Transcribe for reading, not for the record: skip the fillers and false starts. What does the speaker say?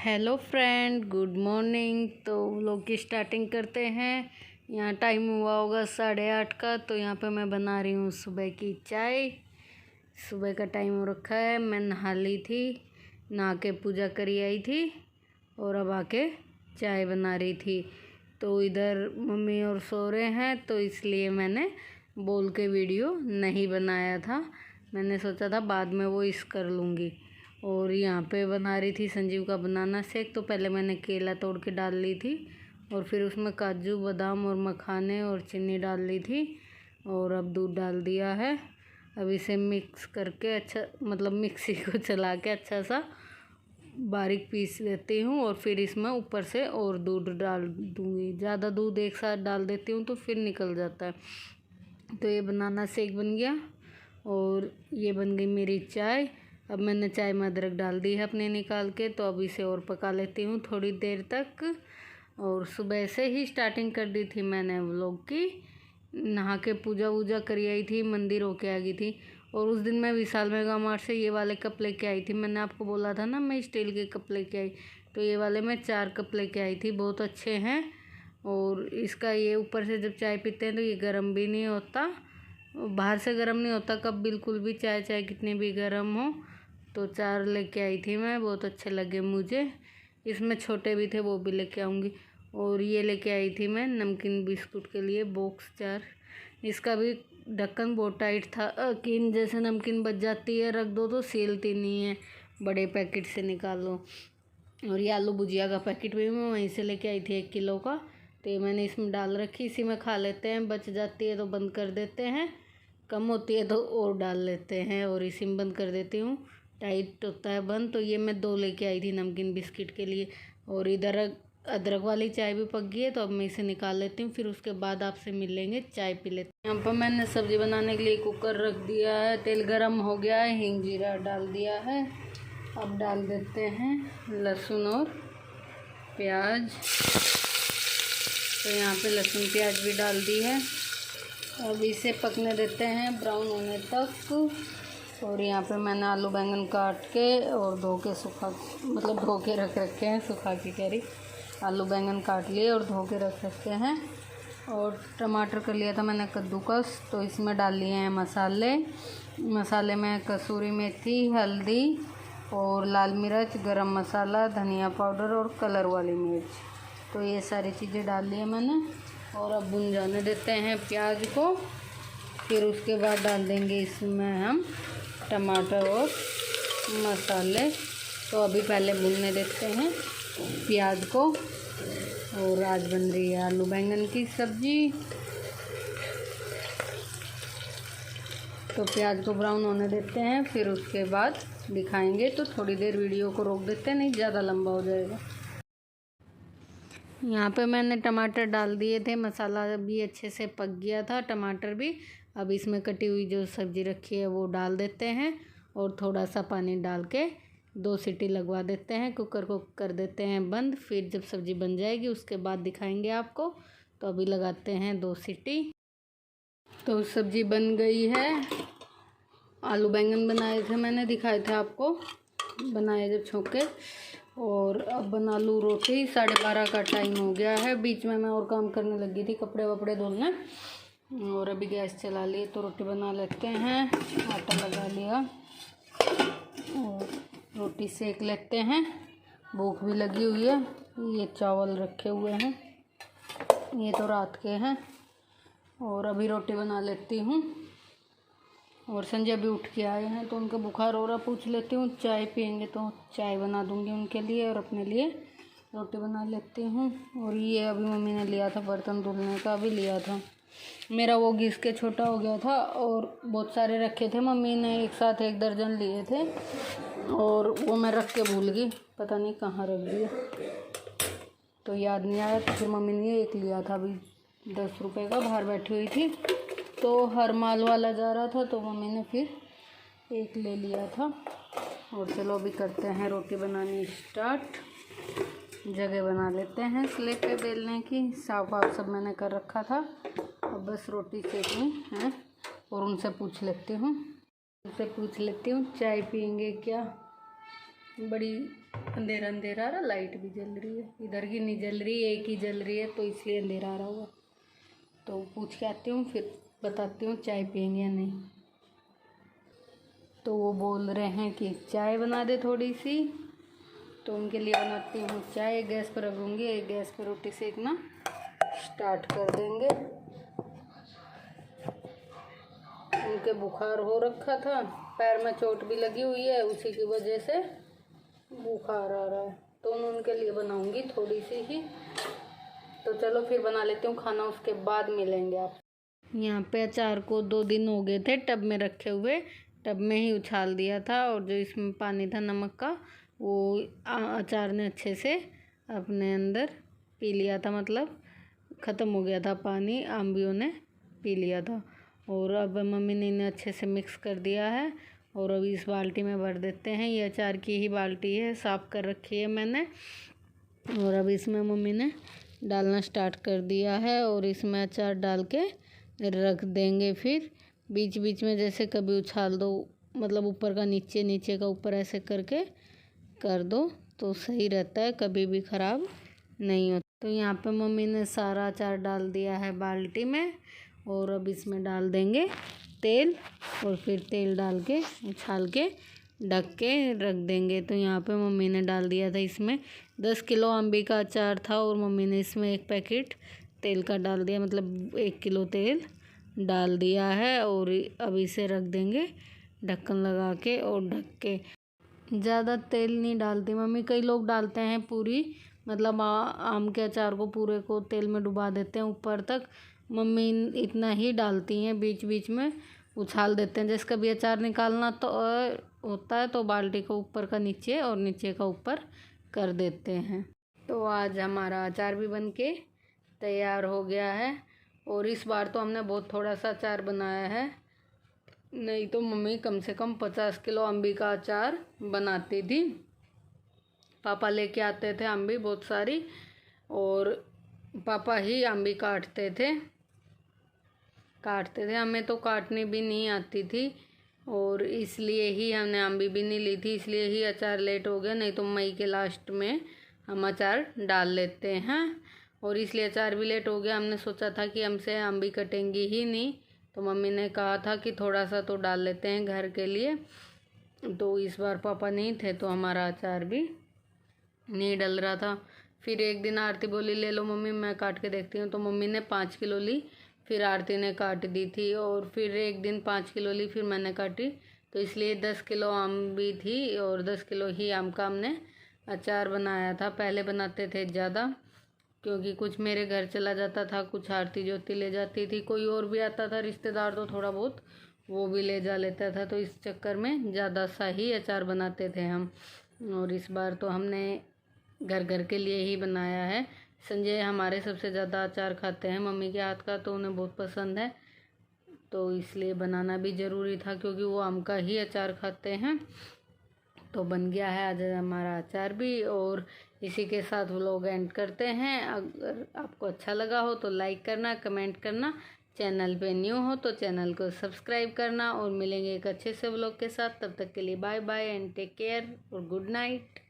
Hello friend, good morning. तो vlog की starting करते हैं। यहाँ टाइम हुआ होगा 8:30 का। तो यहाँ पे मैं बना रही हूँ सुबह की चाय। सुबह का टाइम हो रखा है। मैं नहा ली थी, नहा के पूजा करी आई थी और अब आके चाय बना रही थी। तो इधर मम्मी और सो रहे हैं, तो इसलिए मैंने बोल के वीडियो नहीं बनाया था। मैंने सोचा था बाद में वो इस कर लूँगी। और यहाँ पे बना रही थी संजीव का बनाना शेक। तो पहले मैंने केला तोड़ के डाल ली थी और फिर उसमें काजू बादाम और मखाने और चीनी डाल ली थी और अब दूध डाल दिया है। अब इसे मिक्स करके अच्छा मिक्सी को चला के अच्छा सा बारीक पीस लेती हूँ और फिर इसमें ऊपर से और दूध डाल दूँगी। ज़्यादा दूध एक साथ डाल देती हूँ तो फिर निकल जाता है। तो ये बनाना शेक बन गया और ये बन गई मेरी चाय। अब मैंने चाय में अदरक डाल दी है अपने निकाल के। तो अब इसे और पका लेती हूँ थोड़ी देर तक। और सुबह से ही स्टार्टिंग कर दी थी मैंने व्लॉग की। नहा के पूजा वूजा करी आई थी, मंदिर होके आ गई थी। और उस दिन मैं विशाल मेगा मार्ट से ये वाले कप लेके आई थी। मैंने आपको बोला था ना मैं स्टील के कप लेके आई। तो ये वाले मैं 4 कप लेके आई थी, बहुत अच्छे हैं। और इसका ये ऊपर से जब चाय पीते हैं तो ये गर्म भी नहीं होता, बाहर से गर्म नहीं होता कप बिल्कुल भी, चाय कितनी भी गर्म हो। तो 4 लेके आई थी मैं, बहुत अच्छे लगे मुझे। इसमें छोटे भी थे, वो भी लेके आऊँगी। और ये लेके आई थी मैं नमकीन बिस्कुट के लिए बॉक्स 4। इसका भी ढक्कन बहुत टाइट था कि जैसे नमकीन बच जाती है रख दो तो सीलती नहीं है, बड़े पैकेट से निकालो। और ये आलू भुजिया का पैकेट भी मैं वहीं से लेके आई थी 1 किलो का। तो ये मैंने इसमें डाल रखी, इसी में खा लेते हैं। बच जाती है तो बंद कर देते हैं, कम होती है तो और डाल लेते हैं। और इसी में बंद कर देती हूँ, टाइट होता है बंद। तो ये मैं 2 लेके आई थी नमकीन बिस्किट के लिए। और इधर अदरक वाली चाय भी पक गई है, तो अब मैं इसे निकाल लेती हूँ, फिर उसके बाद आपसे मिल लेंगे, चाय पी लेते हैं। यहाँ पर मैंने सब्ज़ी बनाने के लिए कुकर रख दिया है, तेल गरम हो गया है, हींग जीरा डाल दिया है। अब डाल देते हैं लहसुन और प्याज। तो यहाँ पे लहसुन प्याज भी डाल दी है। अब इसे पकने देते हैं ब्राउन होने तक। और यहाँ पे मैंने आलू बैंगन काट के और धो के धो के रख रखे हैं, सुखा के कह रही। आलू बैंगन काट लिए और धो के रख रखे हैं। और टमाटर कर लिया था मैंने कद्दूकस। तो इसमें डाल लिए हैं मसाले में कसूरी मेथी, हल्दी और लाल मिर्च, गरम मसाला, धनिया पाउडर और कलर वाली मिर्च। तो ये सारी चीज़ें डाल ली है मैंने। और अब भुन जाने देते हैं प्याज को। फिर उसके बाद डाल देंगे इसमें हम टमाटर और मसाले। तो अभी पहले भूनने देते हैं प्याज को। और आज बन रही है आलू बैंगन की सब्ज़ी। तो प्याज को ब्राउन होने देते हैं, फिर उसके बाद दिखाएंगे। तो थोड़ी देर वीडियो को रोक देते हैं, नहीं ज़्यादा लंबा हो जाएगा। यहाँ पे मैंने टमाटर डाल दिए थे, मसाला भी अच्छे से पक गया था, टमाटर भी। अब इसमें कटी हुई जो सब्ज़ी रखी है वो डाल देते हैं और थोड़ा सा पानी डाल के 2 सीटी लगवा देते हैं। कुकर को कर देते हैं बंद। फिर जब सब्ज़ी बन जाएगी उसके बाद दिखाएंगे आपको। तो अभी लगाते हैं 2 सीटी। तो सब्ज़ी बन गई है। आलू बैंगन बनाए थे मैंने, दिखाए थे आपको, बनाए जब छोंके। और अब बना लूँ रोटी। 12:30 का टाइम हो गया है। बीच में मैं और काम करने लगी थी, कपड़े वपड़े धोने। और अभी गैस चला ली तो रोटी बना लेते हैं। आटा लगा लिया और रोटी सेक लेते हैं। भूख भी लगी हुई है। ये चावल रखे हुए हैं, ये तो रात के हैं। और अभी रोटी बना लेती हूँ। और संजय भी उठ के आए हैं तो उनका बुखार हो रहा, पूछ लेती हूँ। चाय पियेंगे तो चाय बना दूँगी उनके लिए और अपने लिए रोटी बना लेती हूँ। और ये अभी मम्मी ने लिया था बर्तन धुलने का, अभी लिया था। मेरा वो घिस के छोटा हो गया था और बहुत सारे रखे थे, मम्मी ने एक साथ 1 दर्जन लिए थे और वो मैं रख के भूल गई, पता नहीं कहाँ रख दिया। तो याद नहीं आया। तो फिर मम्मी ने एक लिया था अभी 10 रुपये का, बाहर बैठी हुई थी तो हर माल वाला जा रहा था तो मम्मी ने फिर एक ले लिया था। और चलो अभी करते हैं रोटी बनानी स्टार्ट। जगह बना लेते हैं स्लेब पे बेलने की। साफ वाफ सब मैंने कर रखा था, अब बस रोटी सेकनी है। और उनसे पूछ लेती हूँ चाय पियेंगे क्या। बड़ी अंधेरा अंधेरा आ रहा, लाइट भी जल रही है, इधर की नहीं जल रही, एक ही जल रही है, तो इसलिए अंधेरा आ रहा होगा। तो पूछ के आती हूँ, फिर बताती हूँ चाय पियेंगे या नहीं। तो वो बोल रहे हैं कि चाय बना दे थोड़ी सी, तो उनके लिए बनाती हूँ चाय। गैस पर रखूँगी, गैस पर रोटी सेकना स्टार्ट कर देंगे। उनके बुखार हो रखा था, पैर में चोट भी लगी हुई है, उसी की वजह से बुखार आ रहा है, तो उनके लिए बनाऊँगी थोड़ी सी ही। तो चलो फिर बना लेती हूँ खाना, उसके बाद मिलेंगे आप। यहाँ पे अचार को 2 दिन हो गए थे टब में रखे हुए, टब में ही उछाल दिया था, और जो इसमें पानी था नमक का, वो अचार ने अच्छे से अपने अंदर पी लिया था, मतलब ख़त्म हो गया था पानी, आम्बियों ने पी लिया था। और अब मम्मी ने इन्हें अच्छे से मिक्स कर दिया है, और अभी इस बाल्टी में भर देते हैं। ये अचार की ही बाल्टी है, साफ़ कर रखी है मैंने। और अब इसमें मम्मी ने डालना स्टार्ट कर दिया है, और इसमें अचार डाल के रख देंगे। फिर बीच बीच में जैसे कभी उछाल दो, मतलब ऊपर का नीचे, नीचे का ऊपर, ऐसे करके कर दो तो सही रहता है, कभी भी ख़राब नहीं होता। तो यहाँ पे मम्मी ने सारा अचार डाल दिया है बाल्टी में, और अब इसमें डाल देंगे तेल, और फिर तेल डाल के उछाल के ढक के रख देंगे। तो यहाँ पे मम्मी ने डाल दिया था, इसमें 10 किलो अम्बी का अचार था, और मम्मी ने इसमें 1 पैकेट तेल का डाल दिया, मतलब 1 किलो तेल डाल दिया है। और अब इसे रख देंगे ढक्कन लगा के और ढक के। ज़्यादा तेल नहीं डालती मम्मी, कई लोग डालते हैं पूरी, मतलब आम के अचार को पूरे को तेल में डुबा देते हैं ऊपर तक। मम्मी इतना ही डालती हैं, बीच बीच में उछाल देते हैं। जैसे कभी अचार निकालना तो होता है, तो बाल्टी को ऊपर का नीचे और नीचे का ऊपर कर देते हैं। तो आज हमारा अचार भी बन के तैयार हो गया है, और इस बार तो हमने बहुत थोड़ा सा अचार बनाया है, नहीं तो मम्मी कम से कम 50 किलो अम्बी का अचार बनाती थी। पापा लेके आते थे अम्बी बहुत सारी, और पापा ही अम्बी काटते थे, हमें तो काटनी भी नहीं आती थी, और इसलिए ही हमने अम्बी भी नहीं ली थी, इसलिए ही अचार लेट हो गया। नहीं तो मई के लास्ट में हम अचार डाल लेते हैं, और इसलिए अचार भी लेट हो गया। हमने सोचा था कि हमसे अम्बी कटेंगी ही नहीं, तो मम्मी ने कहा था कि थोड़ा सा तो डाल लेते हैं घर के लिए। तो इस बार पापा नहीं थे, तो हमारा अचार भी नहीं डल रहा था। फिर एक दिन आरती बोली ले लो मम्मी, मैं काट के देखती हूँ, तो मम्मी ने 5 किलो ली, फिर आरती ने काट दी थी। और फिर एक दिन 5 किलो ली, फिर मैंने काटी, तो इसलिए 10 किलो आम भी थी, और 10 किलो ही आम का हमने अचार बनाया था। पहले बनाते थे ज़्यादा, क्योंकि कुछ मेरे घर चला जाता था, कुछ आरती ज्योति ले जाती थी, कोई और भी आता था रिश्तेदार, तो थोड़ा बहुत वो भी ले जा लेता था, तो इस चक्कर में ज़्यादा सा ही अचार बनाते थे हम। और इस बार तो हमने घर घर के लिए ही बनाया है। संजय हमारे सबसे ज़्यादा अचार खाते हैं मम्मी के हाथ का, तो उन्हें बहुत पसंद है, तो इसलिए बनाना भी ज़रूरी था, क्योंकि वो आम का ही अचार खाते हैं। तो बन गया है आज हमारा अचार भी, और इसी के साथ व्लॉग एंड करते हैं। अगर आपको अच्छा लगा हो तो लाइक करना, कमेंट करना, चैनल पे न्यू हो तो चैनल को सब्सक्राइब करना, और मिलेंगे एक अच्छे से व्लॉग के साथ। तब तक के लिए bye bye and take care और गुड नाइट।